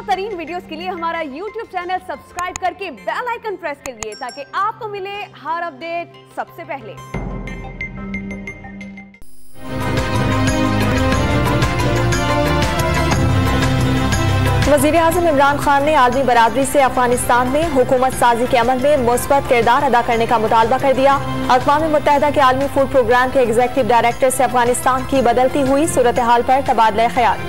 तरीन वीडियोस के लिए हमारा YouTube चैनल सब्सक्राइब करके बेल आइकन प्रेस करिए ताकि आपको मिले हर अपडेट सबसे पहले। वज़ीर-ए-आज़म इमरान खान ने आलमी बरादरी से अफगानिस्तान में हुकूमत साजी के अमल में मुस्बत किरदार अदा करने का मुतालबा कर दिया। अक़वाम मुत्तहिदा के आलमी फूड प्रोग्राम के एग्जीक्यूटिव डायरेक्टर से अफगानिस्तान की बदलती हुई सूरत हाल पर तबादला ख्याल।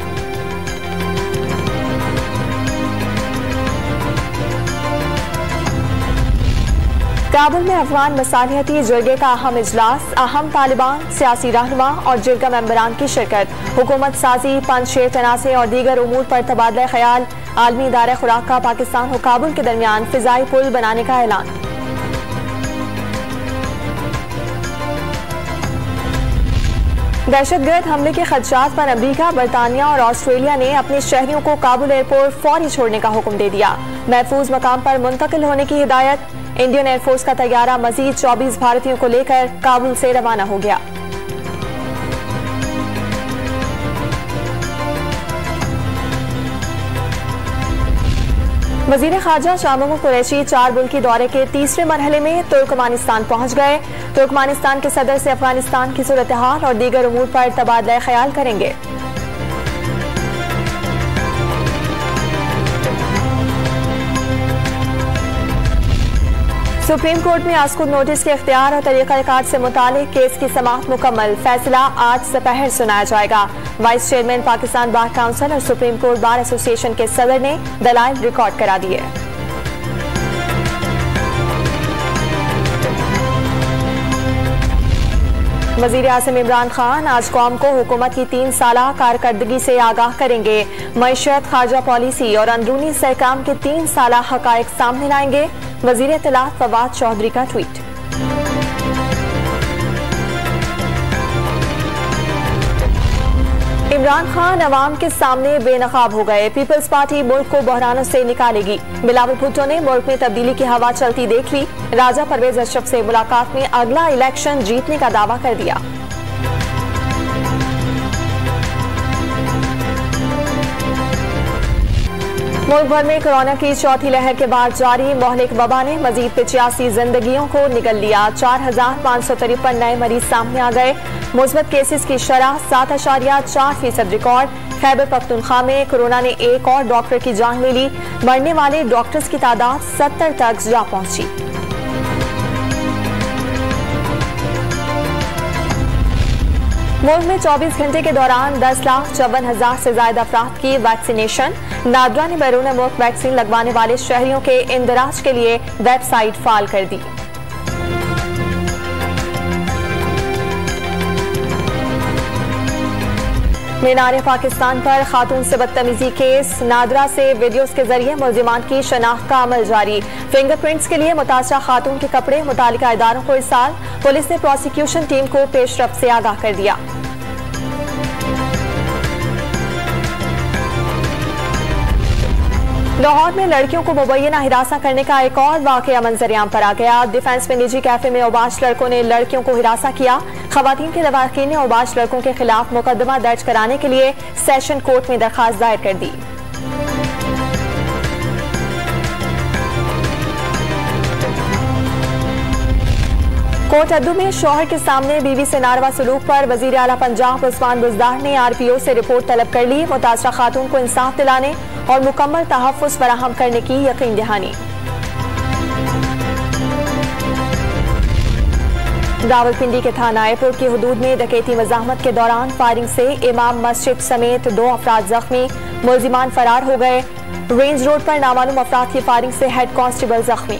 काबुल में अफगान मसालिहती जिरगे का अहम इजलास, अहम तालिबान सियासी रहनुमा और जिरगा मेंबरान की शिरकत। हुकूमत साजी, पंजशेर तनाज़े और दीगर उमूर पर तबादला ख्याल। आलमी इदारा खुराक का पाकिस्तान और काबुल के दरमियान फिजाई पुल बनाने का ऐलान। दहशतगर्द हमले के खदशात पर अमरीका, बरतानिया और ऑस्ट्रेलिया ने अपने शहरियों को काबुल एयरपोर्ट फौरी छोड़ने का हुक्म दे दिया। महफूज मकाम पर मुंतकिल होने की हिदायत। इंडियन एयरफोर्स का तैयारा मजीद 24 भारतीयों को लेकर काबुल से रवाना हो गया। वज़ीर ख़ारजा शाह महमूद कुरैशी 4 मुल्की दौरे के तीसरे मरहले में तुर्कमानिस्तान पहुंच गए। तुर्कमानिस्तान के सदर से अफगानिस्तान की सूरत हाल और दीगर उमूर पर तबादला ख्याल करेंगे। सुप्रीम कोर्ट में आस्कुद नोटिस के इख्तियार और तरीक़ाकार से मुतालिक केस की समाअत मुकम्मल। फैसला आज दोपहर सुनाया जाएगा। Vice chairman Pakistan bar council और सुप्रीम कोर्ट बार एसोसिएशन के सदर ने दलाइल रिकॉर्ड करा दिए। वज़ीर-ए-आज़म इमरान खान आज कौम को हुकूमत की 3 साला कारकर्दगी से आगाह करेंगे। मईशत, खारजा पॉलिसी और अंदरूनी इस्तेहकाम के 3 साला हकायक सामने लाएंगे। वज़ीर इत्तलात फवाद चौधरी का ट्वीट। इमरान खान अवाम के सामने बेनकाब हो गए। पीपल्स पार्टी मुल्क को बहरानों से निकालेगी। बिलावल भुट्टो ने मुल्क में तब्दीली की हवा चलती देख ली। राजा परवेज अशरफ से मुलाकात में अगला इलेक्शन जीतने का दावा कर दिया। मुल्क भर में कोरोना की चौथी लहर के बाद जारी मोहलिक वबा ने मजीद 85 जिंदगियों को निगल लिया। 4553 नए मरीज सामने आ गए। मुस्बत केसेस की शरह 7.4% रिकॉर्ड। खैबर पख्तूनख्वा में कोरोना ने एक और डॉक्टर की जान ले ली। मरने वाले डॉक्टर्स की तादाद 70 तक जा पहुंची। मुल्क में 24 घंटे के दौरान 10,54,000 से ज्यादा अफराद की वैक्सीनेशन। नादरा ने बैरून मुल्क वैक्सीन लगवाने वाले शहरियों के इंदराज के लिए वेबसाइट फाल कर दी। मीनार पाकिस्तान पर खातून से बदतमीजी केस। नादरा से वीडियोस के जरिए मुल्जिमान की शनाख्त का अमल जारी। फिंगरप्रिंट्स के लिए मुतासरा खातून के कपड़े मुतालिका इदारों को इरसाल। पुलिस ने प्रोसिक्यूशन टीम को पेशरफ से आगाह कर दिया। लाहौर में लड़कियों को मुबैना हिरासा करने का एक और वाकया मंजरेआम पर आ गया। डिफेंस में निजी कैफे में औबाश लड़कों ने लड़कियों को हिरासा किया। खवातीन के लवाकिन ने औबाश लड़कों के खिलाफ मुकदमा दर्ज कराने के लिए सेशन कोर्ट में दरखास्त दायर कर दी। कोट अद्दू में शौहर के सामने बीवी से नारवा सलूक पर वजीर आला पंजाब उस्मान बुज़दार ने RPO से रिपोर्ट तलब कर ली। मुतासरा खातून को इंसाफ दिलाने और मुकम्मल तहफ़्फ़ुज़ फराहम करने की यकीन दहानी। रावलपिंडी के थाना एयरपोर्ट की हुदूद में डकैती मज़ाहमत के दौरान फायरिंग से इमाम मस्जिद समेत 2 अफराद जख्मी। मुल्जिमान फरार हो गए। रेंज रोड पर नामालूम अफराद की फायरिंग से हेड कांस्टेबल जख्मी।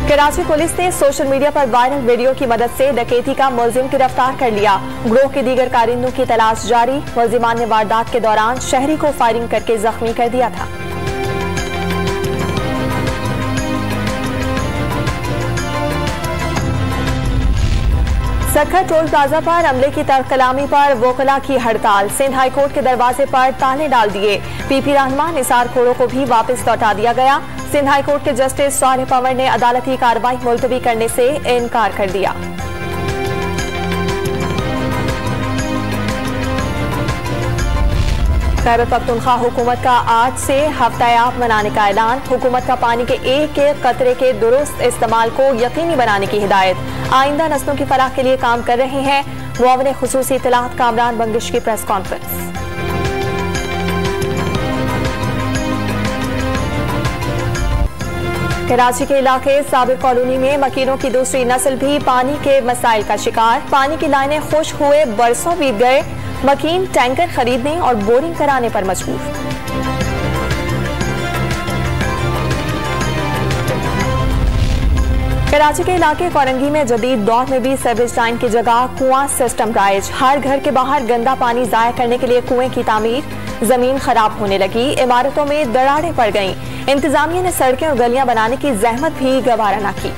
कराची पुलिस ने सोशल मीडिया पर वायरल वीडियो की मदद से डकैती का मुलजिम गिरफ्तार कर लिया। गिरोह के दीगर कारिंदों की तलाश जारी। मुलजिमान ने वारदात के दौरान शहरी को फायरिंग करके जख्मी कर दिया था। सखर टोल प्लाजा पर अमले की तरकलामी पर वोकला की हड़ताल। सिंध हाई कोर्ट के दरवाजे पर ताले डाल दिए। PP रहनुमा निसार खोड़ों को भी वापस लौटा दिया गया। सिंध हाई कोर्ट के जस्टिस सालेह पंवर ने अदालती कार्रवाई मुलतवी करने से इनकार कर दिया। खैबर पख्तूनख्वा हुकूमत का आज से हफ्तायाब मनाने का ऐलान। हुकूमत का पानी के एक एक कतरे के दुरुस्त इस्तेमाल को यकीनी बनाने की हिदायत। आइंदा नस्लों की फलाह के लिए काम कर रहे हैं। मुआविन खुसूसी इत्तलात कामरान बंदिश की प्रेस कॉन्फ्रेंस। कराची के इलाके साबिर कॉलोनी में मकीनों की दूसरी नस्ल भी पानी के मसाइल का शिकार। पानी की लाइनें खुश्क हुए बरसों बीत गए। मकीन टैंकर खरीदने और बोरिंग कराने पर मजबूर। कराची के इलाके कोरंगी में जदीद दौर में भी सर्विस लाइन की जगह कुआं सिस्टम राइज। हर घर के बाहर गंदा पानी जाया करने के लिए कुएं की तामीर। जमीन खराब होने लगी, इमारतों में दरारें पड़ गईं। इंतजामिया ने सड़कें और गलियां बनाने की जहमत भी गवारा न की।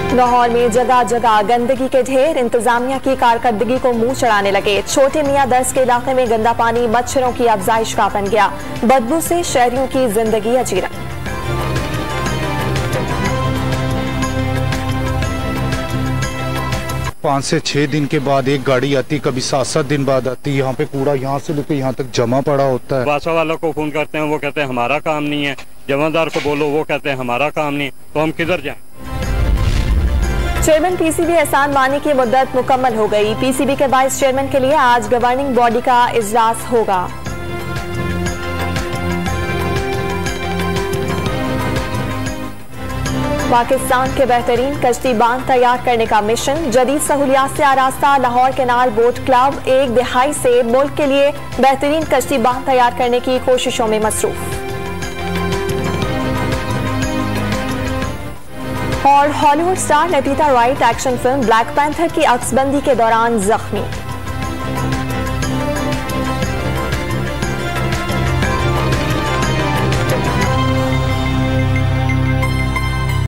लाहौर में जगह जगह गंदगी के ढेर। इंतजामिया की कारकर्दगी को मुंह चढ़ाने लगे। छोटे मियां दर्स के इलाके में गंदा पानी मच्छरों की अफजाइश का बन गया। बदबू से शहरियों की जिंदगी अजीरा। 5 से 6 दिन के बाद एक गाड़ी आती, कभी 7-7 दिन बाद आती। यहाँ पे कूड़ा यहाँ से लेकर यहाँ तक जमा पड़ा होता है। वासा वालों को फोन करते हैं, वो कहते हैं हमारा काम नहीं है। जमादार को बोलो, वो कहते हैं हमारा काम नहीं, तो हम किधर जाएं? चेयरमैन पीसीबी एहसान मानी की मुद्दत मुकम्मल हो गई। पीसीबी के वाइस चेयरमैन के लिए आज गवर्निंग बॉडी का इजलास होगा। पाकिस्तान के बेहतरीन कश्ती बांध तैयार करने का मिशन। जदीद सहूलियात से आरास्ता लाहौर कैनाल बोट क्लब 1 दहाई से मुल्क के लिए बेहतरीन कश्ती बांध तैयार करने की कोशिशों में मसरूफ। और Hollywood star Letitia Wright action film Black Panther की अक्सबंदी के दौरान जख्मी।